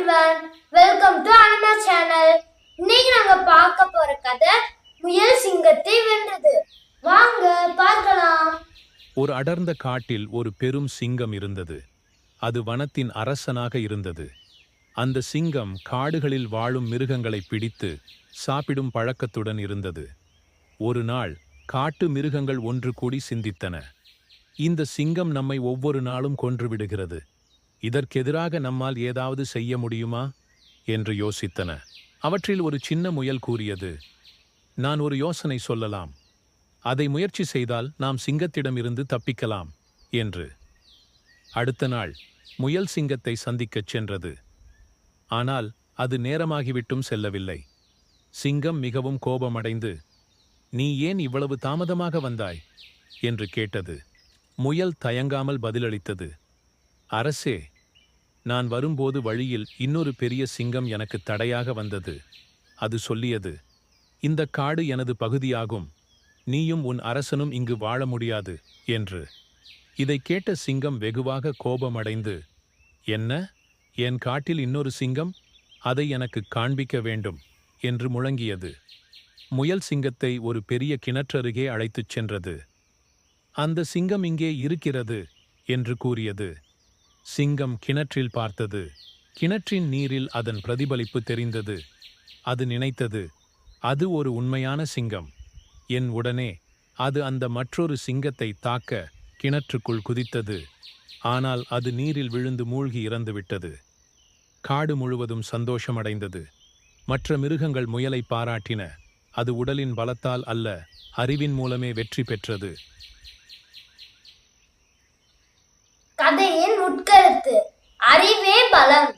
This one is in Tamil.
everyone, welcome to Anima channel. இன்னைக்கு நாங்க பார்க்க போற கதை முயல் சிங்கத்தை வென்றது. வாங்க பார்க்கலாம். ஒரு அடர்ந்த காட்டில் ஒரு பெரும் சிங்கம் இருந்தது. அது வனத்தின் அரசனாக இருந்தது. அந்த சிங்கம் காடுகளில் வாழும் மிருகங்களை பிடித்து சாப்பிடும் பழக்கத்துடன் இருந்தது. ஒரு நாள் காட்டு மிருகங்கள் ஒன்று கூடி சிந்தித்தன. இந்த சிங்கம் நம்மை ஒவ்வொரு நாளும் கொன்றுவிடுகிறது. இதற்கெதிராக நம்மால் ஏதாவது செய்ய முடியுமா என்று யோசித்தன. அவற்றில் ஒரு சின்ன முயல் கூறியது, நான் ஒரு யோசனை சொல்லலாம். அதை முயற்சி செய்தால் நாம் சிங்கத்திடமிருந்து தப்பிக்கலாம் என்று. அடுத்த நாள் முயல் சிங்கத்தை சந்திக்கச் சென்றது. ஆனால் அது நேரமாகிவிட்டும் செல்லவில்லை. சிங்கம் மிகவும் கோபமடைந்து, நீ ஏன் இவ்வளவு தாமதமாக வந்தாய் என்று கேட்டது. முயல் தயங்காமல் பதிலளித்தது, அரசே, நான் வரும்போது வழியில் இன்னொரு பெரிய சிங்கம் எனக்கு தடையாக வந்தது. அது சொல்லியது, இந்த காடு எனது பகுதியாகும், நீயும் உன் அரசனும் இங்கு வாழ முடியாது என்று. இதை கேட்ட சிங்கம் வெகுவாக கோபமடைந்து, என்ன, என் காட்டில் இன்னொரு சிங்கம்? அதை எனக்கு காண்பிக்க வேண்டும் என்று முழங்கியது. முயல் சிங்கத்தை ஒரு பெரிய கிணற்றருகே அழைத்துச் சென்றது. அந்த சிங்கம் இங்கே இருக்கிறது என்று கூறியது. சிங்கம் கிணற்றில் பார்த்தது. கிணற்றின் நீரில் அதன் பிரதிபலிப்பு தெரிந்தது. அது நினைத்தது, அது ஒரு உண்மையான சிங்கம். உடனே அது அந்த மற்றொரு சிங்கத்தை தாக்க கிணற்றுக்குள் குதித்தது. ஆனால் அது நீரில் விழுந்து மூழ்கி இறந்துவிட்டது. காடு முழுவதும் சந்தோஷமடைந்தது. மற்ற மிருகங்கள் முயலை பாராட்டின. அது உடலின் பலத்தால் அல்ல, அறிவின் மூலமே வெற்றி பெற்றது. கதையின் உட்கருத்து: அறிவே பலம்.